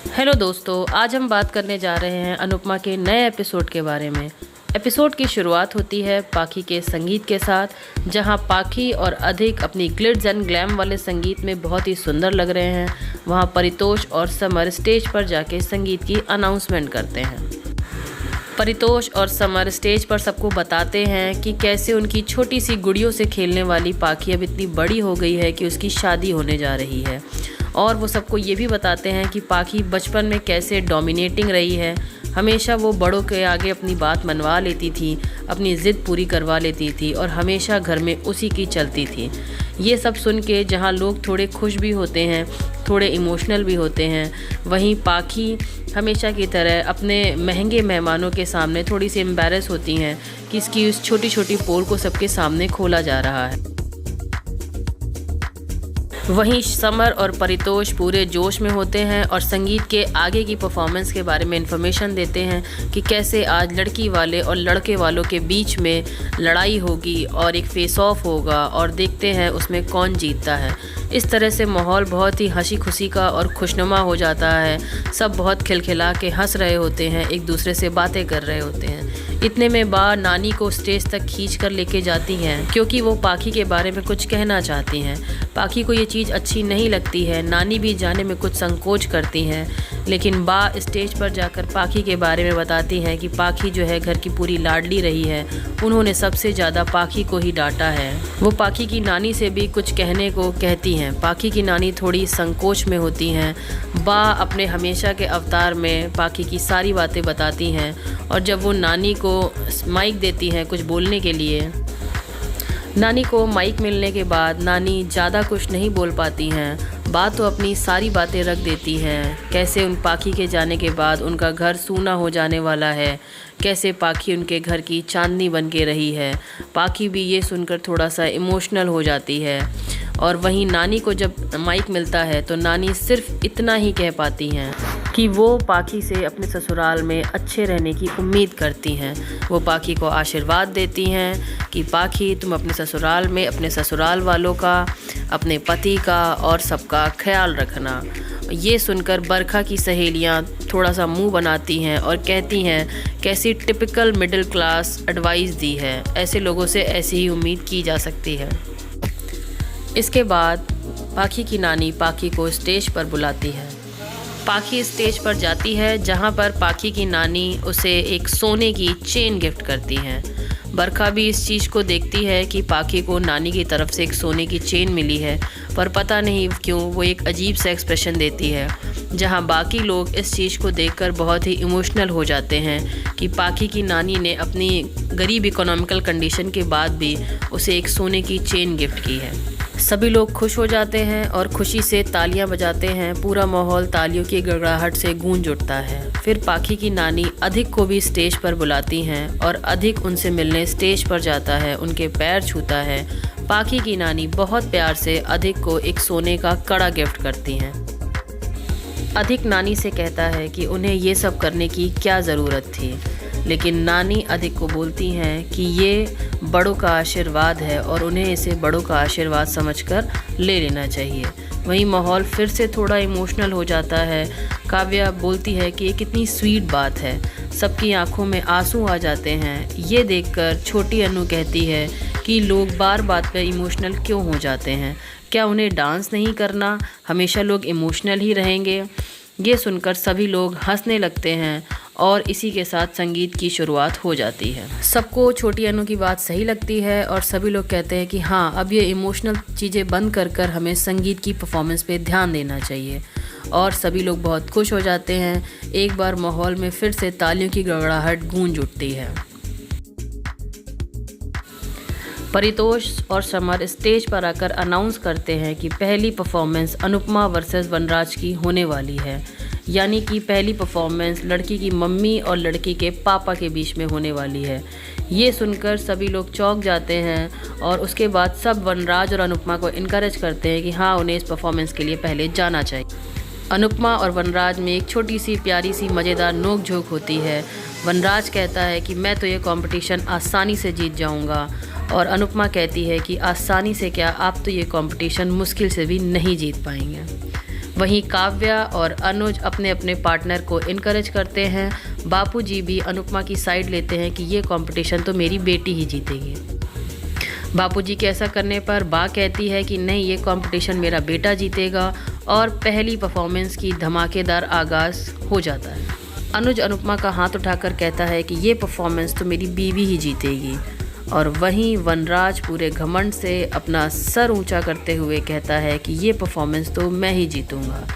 Hello दोस्तों, आज हम बात करने जा रहे हैं अनुपमा के नए एपिसोड के बारे में। एपिसोड की शुरुआत होती है पाखी के संगीत के साथ, जहां पाखी और अधिक अपनी ग्लिट्स एंड ग्लैम वाले संगीत में बहुत ही सुंदर लग रहे हैं। वहां परितोष और समर स्टेज पर जाके संगीत की अनाउंसमेंट करते हैं। परितोष और समर स्टेज पर सबको बताते हैं कि कैसे उनकी छोटी सी गुड़ियों से खेलने वाली पाखी अब इतनी बड़ी हो गई है कि उसकी शादी होने जा रही है। और वो सबको ये भी बताते हैं कि पाखी बचपन में कैसे डोमिनेटिंग रही है। हमेशा वो बड़ों के आगे अपनी बात मनवा लेती थी, अपनी ज़िद पूरी करवा लेती थी और हमेशा घर में उसी की चलती थी। ये सब सुन के जहाँ लोग थोड़े खुश भी होते हैं, थोड़े इमोशनल भी होते हैं, वहीं पाखी हमेशा की तरह अपने महंगे मेहमानों के सामने थोड़ी सी एम्बैरस होती हैं कि इसकी उस छोटी छोटी पोल को सबके सामने खोला जा रहा है। वहीं समर और परितोष पूरे जोश में होते हैं और संगीत के आगे की परफॉर्मेंस के बारे में इन्फॉर्मेशन देते हैं कि कैसे आज लड़की वाले और लड़के वालों के बीच में लड़ाई होगी और एक फेस ऑफ होगा और देखते हैं उसमें कौन जीतता है। इस तरह से माहौल बहुत ही हंसी खुशी का और खुशनुमा हो जाता है। सब बहुत खिलखिला के हंस रहे होते हैं, एक दूसरे से बातें कर रहे होते हैं। इतने में बा नानी को स्टेज तक खींच कर लेके जाती हैं क्योंकि वो पाखी के बारे में कुछ कहना चाहती हैं। पाखी को ये चीज़ अच्छी नहीं लगती है, नानी भी जाने में कुछ संकोच करती हैं, लेकिन बा स्टेज पर जाकर पाखी के बारे में बताती हैं कि पाखी जो है घर की पूरी लाडली रही है, उन्होंने सबसे ज़्यादा पाखी को ही डांटा है। वो पाखी की नानी से भी कुछ कहने को कहती हैं। पाखी की नानी थोड़ी संकोच में होती हैं। बा अपने हमेशा के अवतार में पाखी की सारी बातें बताती हैं और जब वो नानी को माइक देती हैं कुछ बोलने के लिए, नानी को माइक मिलने के बाद नानी ज़्यादा कुछ नहीं बोल पाती हैं। बात तो अपनी सारी बातें रख देती हैं, कैसे उन पाखी के जाने के बाद उनका घर सूना हो जाने वाला है, कैसे पाखी उनके घर की चांदनी बन के रही है। पाखी भी ये सुनकर थोड़ा सा इमोशनल हो जाती है। और वहीं नानी को जब माइक मिलता है तो नानी सिर्फ इतना ही कह पाती हैं कि वो पाखी से अपने ससुराल में अच्छे रहने की उम्मीद करती हैं। वो पाखी को आशीर्वाद देती हैं कि पाखी तुम अपने ससुराल में अपने ससुराल वालों का, अपने पति का और सबका ख्याल रखना। ये सुनकर बरखा की सहेलियाँ थोड़ा सा मुंह बनाती हैं और कहती हैं कैसी टिपिकल मिडिल क्लास एडवाइस दी है, ऐसे लोगों से ऐसी ही उम्मीद की जा सकती है। इसके बाद पाखी की नानी पाखी को स्टेज पर बुलाती है। पाखी स्टेज पर जाती है जहाँ पर पाखी की नानी उसे एक सोने की चेन गिफ्ट करती हैं। बरखा भी इस चीज़ को देखती है कि पाखी को नानी की तरफ से एक सोने की चेन मिली है, पर पता नहीं क्यों वो एक अजीब सा एक्सप्रेशन देती है। जहाँ बाकी लोग इस चीज़ को देखकर बहुत ही इमोशनल हो जाते हैं कि पाखी की नानी ने अपनी गरीब इकोनॉमिकल कंडीशन के बाद भी उसे एक सोने की चेन गिफ्ट की है। सभी लोग खुश हो जाते हैं और खुशी से तालियां बजाते हैं। पूरा माहौल तालियों की गड़गड़ाहट से गूंज उठता है। फिर पाखी की नानी अधिक को भी स्टेज पर बुलाती हैं और अधिक उनसे मिलने स्टेज पर जाता है, उनके पैर छूता है। पाखी की नानी बहुत प्यार से अधिक को एक सोने का कड़ा गिफ्ट करती हैं। अधिक नानी से कहता है कि उन्हें ये सब करने की क्या ज़रूरत थी, लेकिन नानी अधिक को बोलती हैं कि ये बड़ों का आशीर्वाद है और उन्हें इसे बड़ों का आशीर्वाद समझकर ले लेना चाहिए। वहीं माहौल फिर से थोड़ा इमोशनल हो जाता है। काव्या बोलती है कि ये कितनी स्वीट बात है, सबकी आंखों में आंसू आ जाते हैं। ये देखकर छोटी अनु कहती है कि लोग बार बात पर इमोशनल क्यों हो जाते हैं, क्या उन्हें डांस नहीं करना, हमेशा लोग इमोशनल ही रहेंगे। ये सुनकर सभी लोग हंसने लगते हैं और इसी के साथ संगीत की शुरुआत हो जाती है। सबको छोटी अनु की बात सही लगती है और सभी लोग कहते हैं कि हाँ, अब ये इमोशनल चीज़ें बंद कर हमें संगीत की परफॉर्मेंस पे ध्यान देना चाहिए। और सभी लोग बहुत खुश हो जाते हैं। एक बार माहौल में फिर से तालियों की गड़गड़ाहट गूंज उठती है। परितोष और समर स्टेज पर आकर अनाउंस करते हैं कि पहली परफॉर्मेंस अनुपमा वर्सेस वनराज की होने वाली है, यानी कि पहली परफॉर्मेंस लड़की की मम्मी और लड़की के पापा के बीच में होने वाली है। ये सुनकर सभी लोग चौंक जाते हैं और उसके बाद सब वनराज और अनुपमा को इनकरेज करते हैं कि हाँ, उन्हें इस परफॉर्मेंस के लिए पहले जाना चाहिए। अनुपमा और वनराज में एक छोटी सी प्यारी सी मज़ेदार नोक झोंक होती है। वनराज कहता है कि मैं तो ये कंपटीशन आसानी से जीत जाऊंगा और अनुपमा कहती है कि आसानी से क्या, आप तो ये कंपटीशन मुश्किल से भी नहीं जीत पाएंगे। वहीं काव्या और अनुज अपने अपने पार्टनर को इनकरेज करते हैं। बापूजी भी अनुपमा की साइड लेते हैं कि ये कंपटीशन तो मेरी बेटी ही जीतेगी। बापूजी के ऐसा करने पर बा कहती है कि नहीं, ये कंपटीशन मेरा बेटा जीतेगा और पहली परफॉर्मेंस की धमाकेदार आगाज़ हो जाता है। अनुज अनुपमा का हाथ उठाकर कहता है कि ये परफॉर्मेंस तो मेरी बीवी ही जीतेगी और वहीं वनराज पूरे घमंड से अपना सर ऊंचा करते हुए कहता है कि ये परफॉर्मेंस तो मैं ही जीतूंगा।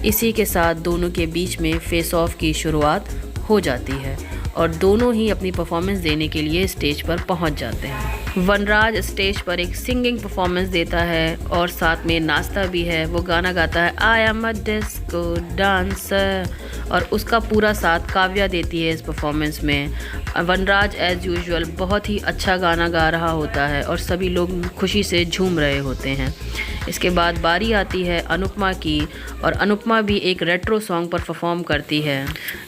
इसी के साथ दोनों के बीच में फेस ऑफ की शुरुआत हो जाती है और दोनों ही अपनी परफॉर्मेंस देने के लिए स्टेज पर पहुंच जाते हैं। वनराज स्टेज पर एक सिंगिंग परफॉर्मेंस देता है और साथ में नाचता भी है। वो गाना गाता है I am a disco dancer और उसका पूरा साथ काव्या देती है इस परफॉर्मेंस में। वनराज एज़ यूजुअल बहुत ही अच्छा गाना गा रहा होता है और सभी लोग खुशी से झूम रहे होते हैं। इसके बाद बारी आती है अनुपमा की और अनुपमा भी एक रेट्रो सॉन्ग पर परफॉर्म करती है।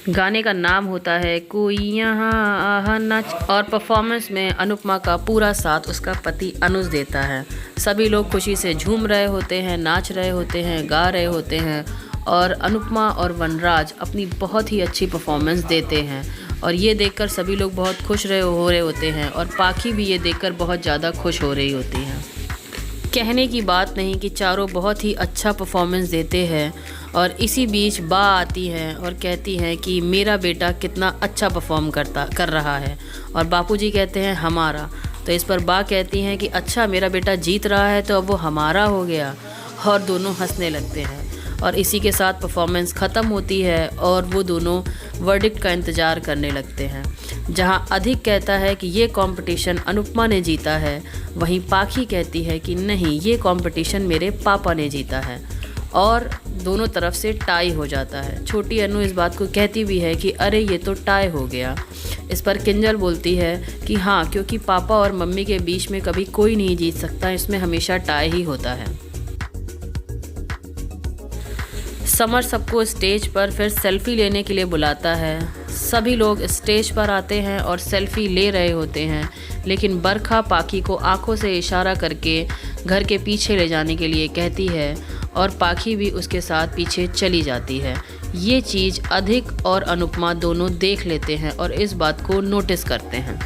गाने का नाम होता है कोई यहाँ आहा नाच और परफॉर्मेंस में अनुपमा का पूरा साथ उसका पति अनुज देता है। सभी लोग खुशी से झूम रहे होते हैं, नाच रहे होते हैं, गा रहे होते हैं और अनुपमा और वनराज अपनी बहुत ही अच्छी परफॉर्मेंस देते हैं और ये देखकर सभी लोग बहुत खुश हो रहे होते हैं और पाखी भी ये देखकर बहुत ज़्यादा खुश हो रही होती हैं। कहने की बात नहीं कि चारों बहुत ही अच्छा परफॉर्मेंस देते हैं और इसी बीच बा आती है और कहती हैं कि मेरा बेटा कितना अच्छा परफॉर्म कर रहा है और बापूजी कहते हैं हमारा। तो इस पर बा कहती हैं कि अच्छा, मेरा बेटा जीत रहा है तो अब वो हमारा हो गया और दोनों हंसने लगते हैं और इसी के साथ परफॉर्मेंस ख़त्म होती है और वो दोनों वर्डिक्ट का इंतज़ार करने लगते हैं। जहां अधिक कहता है कि ये कंपटीशन अनुपमा ने जीता है, वहीं पाखी कहती है कि नहीं, ये कंपटीशन मेरे पापा ने जीता है और दोनों तरफ से टाई हो जाता है। छोटी अनु इस बात को कहती भी है कि अरे ये तो टाई हो गया। इस पर किंजल बोलती है कि हाँ, क्योंकि पापा और मम्मी के बीच में कभी कोई नहीं जीत सकता, इसमें हमेशा टाई ही होता है। समर सबको स्टेज पर फिर सेल्फी लेने के लिए बुलाता है। सभी लोग स्टेज पर आते हैं और सेल्फी ले रहे होते हैं, लेकिन बरखा पाखी को आंखों से इशारा करके घर के पीछे ले जाने के लिए कहती है और पाखी भी उसके साथ पीछे चली जाती है। ये चीज़ अधिक और अनुपमा दोनों देख लेते हैं और इस बात को नोटिस करते हैं।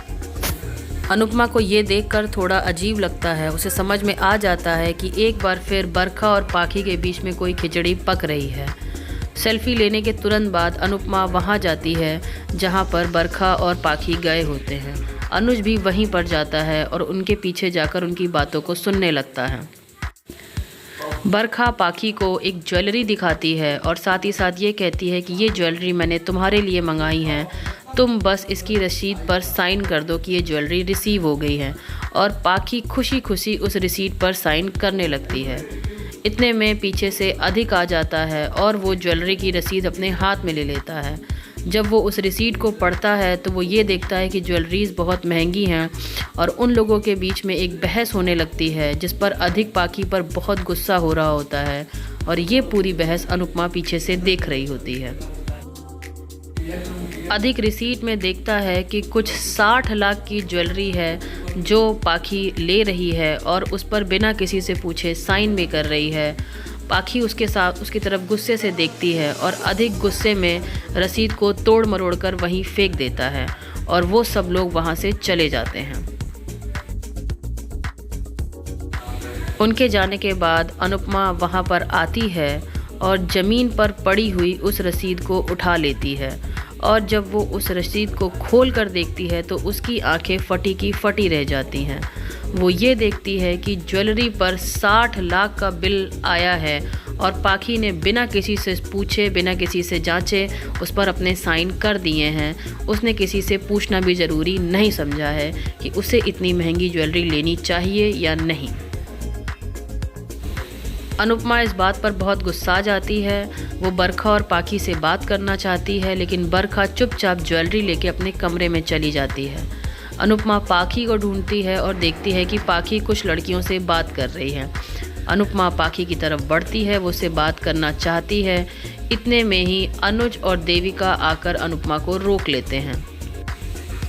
अनुपमा को ये देखकर थोड़ा अजीब लगता है। उसे समझ में आ जाता है कि एक बार फिर बरखा और पाखी के बीच में कोई खिचड़ी पक रही है। सेल्फी लेने के तुरंत बाद अनुपमा वहाँ जाती है जहाँ पर बरखा और पाखी गए होते हैं। अनुज भी वहीं पर जाता है और उनके पीछे जाकर उनकी बातों को सुनने लगता है। बरखा पाखी को एक ज्वेलरी दिखाती है और साथ ही साथ ये कहती है कि ये ज्वेलरी मैंने तुम्हारे लिए मंगाई है, तुम बस इसकी रसीद पर साइन कर दो कि ये ज्वेलरी रिसीव हो गई है। और पाखी खुशी खुशी उस रिसीट पर साइन करने लगती है। इतने में पीछे से अधिक आ जाता है और वो ज्वेलरी की रसीद अपने हाथ में ले लेता है। जब वो उस रिसीट को पढ़ता है तो वो ये देखता है कि ज्वेलरीज बहुत महंगी हैं और उन लोगों के बीच में एक बहस होने लगती है जिस पर अधिक पाखी पर बहुत गुस्सा हो रहा होता है और ये पूरी बहस अनुपमा पीछे से देख रही होती है। अधिक रिसीट में देखता है कि कुछ 60 लाख की ज्वेलरी है जो पाखी ले रही है और उस पर बिना किसी से पूछे साइन भी कर रही है। पाखी उसकी तरफ गुस्से से देखती है और अधिक गुस्से में रसीद को तोड़ मरोड़ कर वहीं फेंक देता है और वो सब लोग वहाँ से चले जाते हैं। उनके जाने के बाद अनुपमा वहाँ पर आती है और ज़मीन पर पड़ी हुई उस रसीद को उठा लेती है और जब वो उस रसीद को खोल कर देखती है तो उसकी आंखें फटी की फटी रह जाती हैं। वो ये देखती है कि ज्वेलरी पर 60 लाख का बिल आया है और पाखी ने बिना किसी से पूछे, बिना किसी से जांचे उस पर अपने साइन कर दिए हैं। उसने किसी से पूछना भी ज़रूरी नहीं समझा है कि उसे इतनी महंगी ज्वेलरी लेनी चाहिए या नहीं। अनुपमा इस बात पर बहुत गुस्सा जाती है। वो बरखा और पाखी से बात करना चाहती है, लेकिन बरखा चुपचाप ज्वेलरी लेके अपने कमरे में चली जाती है। अनुपमा पाखी को ढूंढती है और देखती है कि पाखी कुछ लड़कियों से बात कर रही है। अनुपमा पाखी की तरफ बढ़ती है, वो उससे बात करना चाहती है। इतने में ही अनुज और देविका आकर अनुपमा को रोक लेते हैं।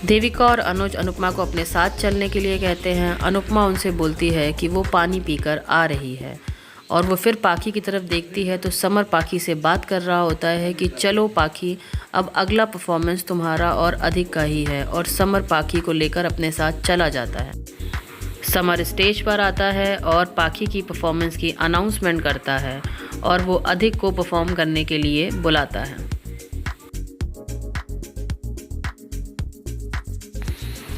देविका और अनुज अनुपमा को अपने साथ चलने के लिए कहते हैं। अनुपमा उनसे बोलती है कि वो पानी पीकर आ रही है और वो फिर पाखी की तरफ देखती है तो समर पाखी से बात कर रहा होता है कि चलो पाखी, अब अगला परफॉर्मेंस तुम्हारा और अधिक का ही है, और समर पाखी को लेकर अपने साथ चला जाता है। समर स्टेज पर आता है और पाखी की परफॉर्मेंस की अनाउंसमेंट करता है और वो अधिक को परफॉर्म करने के लिए बुलाता है।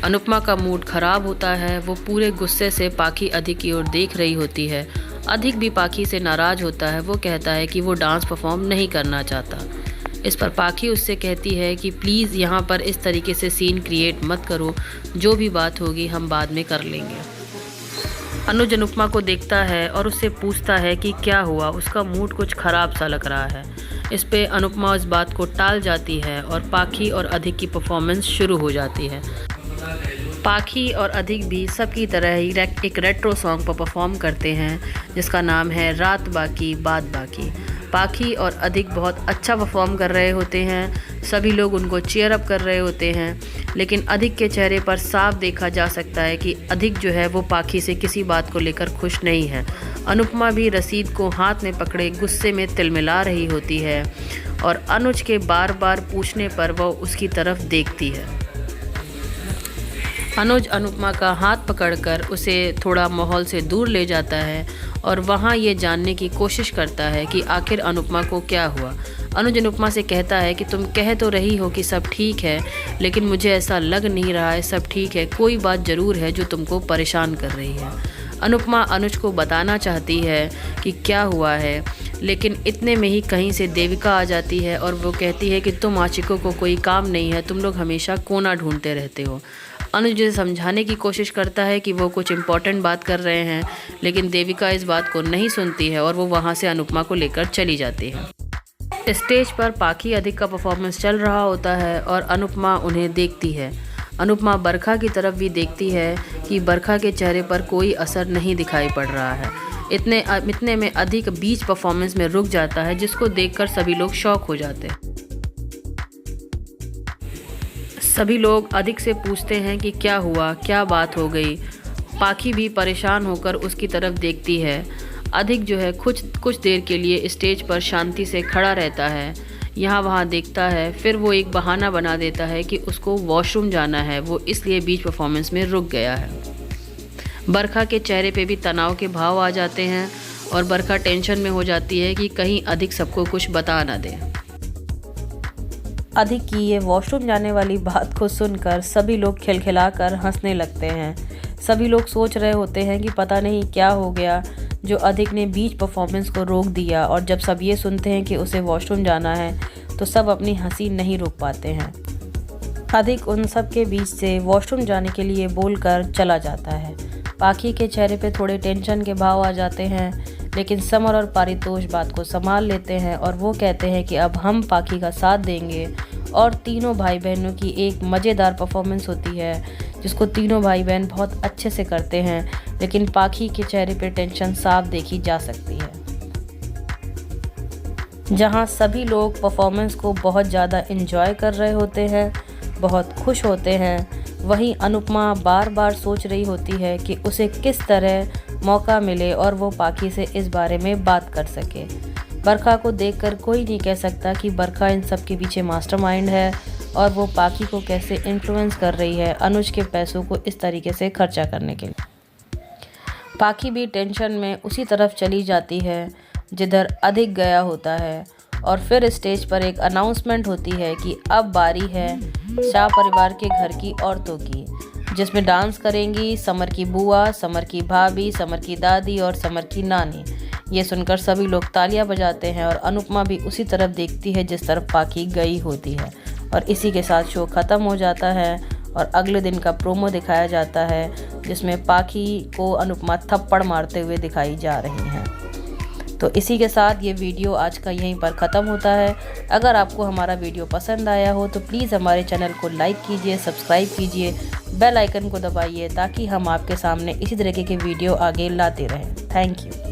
अनुपमा का मूड खराब होता है। वो पूरे गुस्से से पाखी अधिक की ओर देख रही होती है। अधिक भी पाखी से नाराज़ होता है। वो कहता है कि वो डांस परफॉर्म नहीं करना चाहता। इस पर पाखी उससे कहती है कि प्लीज़ यहाँ पर इस तरीके से सीन क्रिएट मत करो, जो भी बात होगी हम बाद में कर लेंगे। अनुज अनुपमा को देखता है और उससे पूछता है कि क्या हुआ, उसका मूड कुछ ख़राब सा लग रहा है। इस पे अनुपमा इस बात को टाल जाती है और पाखी और अधिक की परफॉर्मेंस शुरू हो जाती है। पाखी और अधिक भी सबकी तरह ही एक रेट्रो सॉन्ग पर परफॉर्म करते हैं जिसका नाम है रात बाकी बात बाकी। पाखी और अधिक बहुत अच्छा परफॉर्म कर रहे होते हैं। सभी लोग उनको चीयर अप कर रहे होते हैं, लेकिन अधिक के चेहरे पर साफ देखा जा सकता है कि अधिक जो है वो पाखी से किसी बात को लेकर खुश नहीं है। अनुपमा भी रसीद को हाथ में पकड़े गुस्से में तिलमिला रही होती है और अनुज के बार बार पूछने पर वह उसकी तरफ देखती है। अनुज अनुपमा का हाथ पकड़कर उसे थोड़ा माहौल से दूर ले जाता है और वहाँ ये जानने की कोशिश करता है कि आखिर अनुपमा को क्या हुआ। अनुज अनुपमा से कहता है कि तुम कह तो रही हो कि सब ठीक है, लेकिन मुझे ऐसा लग नहीं रहा है सब ठीक है, कोई बात ज़रूर है जो तुमको परेशान कर रही है। अनुपमा अनुज को बताना चाहती है कि क्या हुआ है, लेकिन इतने में ही कहीं से देविका आ जाती है और वो कहती है कि तुम आशिकों को कोई काम नहीं है, तुम लोग हमेशा कोना ढूंढते रहते हो। अनुज उसे समझाने की कोशिश करता है कि वो कुछ इम्पोर्टेंट बात कर रहे हैं, लेकिन देविका इस बात को नहीं सुनती है और वो वहाँ से अनुपमा को लेकर चली जाती है। स्टेज पर पाखी अधिक का परफॉर्मेंस चल रहा होता है और अनुपमा उन्हें देखती है। अनुपमा बरखा की तरफ भी देखती है कि बरखा के चेहरे पर कोई असर नहीं दिखाई पड़ रहा है। इतने में अधिक बीच परफॉर्मेंस में रुक जाता है, जिसको देखकर सभी लोग शॉक हो जाते हैं। सभी लोग अधिक से पूछते हैं कि क्या हुआ, क्या बात हो गई। पाखी भी परेशान होकर उसकी तरफ देखती है। अधिक जो है कुछ देर के लिए स्टेज पर शांति से खड़ा रहता है, यहाँ वहाँ देखता है, फिर वो एक बहाना बना देता है कि उसको वॉशरूम जाना है, वो इसलिए बीच परफॉर्मेंस में रुक गया है। बरखा के चेहरे पे भी तनाव के भाव आ जाते हैं और बरखा टेंशन में हो जाती है कि कहीं अधिक सबको कुछ बता ना दे। अधिक की ये वॉशरूम जाने वाली बात को सुनकर सभी लोग खिलखिलाकर हंसने लगते हैं। सभी लोग सोच रहे होते हैं कि पता नहीं क्या हो गया जो अधिक ने बीच परफॉर्मेंस को रोक दिया, और जब सब ये सुनते हैं कि उसे वॉशरूम जाना है तो सब अपनी हंसी नहीं रोक पाते हैं। अधिक उन सब के बीच से वॉशरूम जाने के लिए बोलकर चला जाता है। पाखी के चेहरे पे थोड़े टेंशन के भाव आ जाते हैं, लेकिन समर और पारितोष बात को संभाल लेते हैं और वो कहते हैं कि अब हम पाखी का साथ देंगे, और तीनों भाई बहनों की एक मज़ेदार परफॉर्मेंस होती है जिसको तीनों भाई बहन बहुत अच्छे से करते हैं, लेकिन पाखी के चेहरे पे टेंशन साफ देखी जा सकती है। जहां सभी लोग परफॉर्मेंस को बहुत ज़्यादा एंजॉय कर रहे होते हैं, बहुत खुश होते हैं, वहीं अनुपमा बार बार सोच रही होती है कि उसे किस तरह मौका मिले और वो पाखी से इस बारे में बात कर सके। बरखा को देखकर कोई नहीं कह सकता कि बरखा इन सब के पीछे मास्टरमाइंड है और वो पाखी को कैसे इन्फ्लुएंस कर रही है अनुज के पैसों को इस तरीके से खर्चा करने के लिए। पाखी भी टेंशन में उसी तरफ चली जाती है जिधर अधिक गया होता है, और फिर स्टेज पर एक अनाउंसमेंट होती है कि अब बारी है शाह परिवार के घर की औरतों की, जिसमें डांस करेंगी समर की बुआ, समर की भाभी, समर की दादी और समर की नानी। ये सुनकर सभी लोग तालियां बजाते हैं और अनुपमा भी उसी तरफ देखती है जिस तरफ पाखी गई होती है, और इसी के साथ शो ख़त्म हो जाता है और अगले दिन का प्रोमो दिखाया जाता है जिसमें पाखी को अनुपमा थप्पड़ मारते हुए दिखाई जा रही हैं। तो इसी के साथ ये वीडियो आज का यहीं पर ख़त्म होता है। अगर आपको हमारा वीडियो पसंद आया हो तो प्लीज़ हमारे चैनल को लाइक कीजिए, सब्सक्राइब कीजिए, बेल आइकन को दबाइए ताकि हम आपके सामने इसी तरीके के वीडियो आगे लाते रहें। Thank you.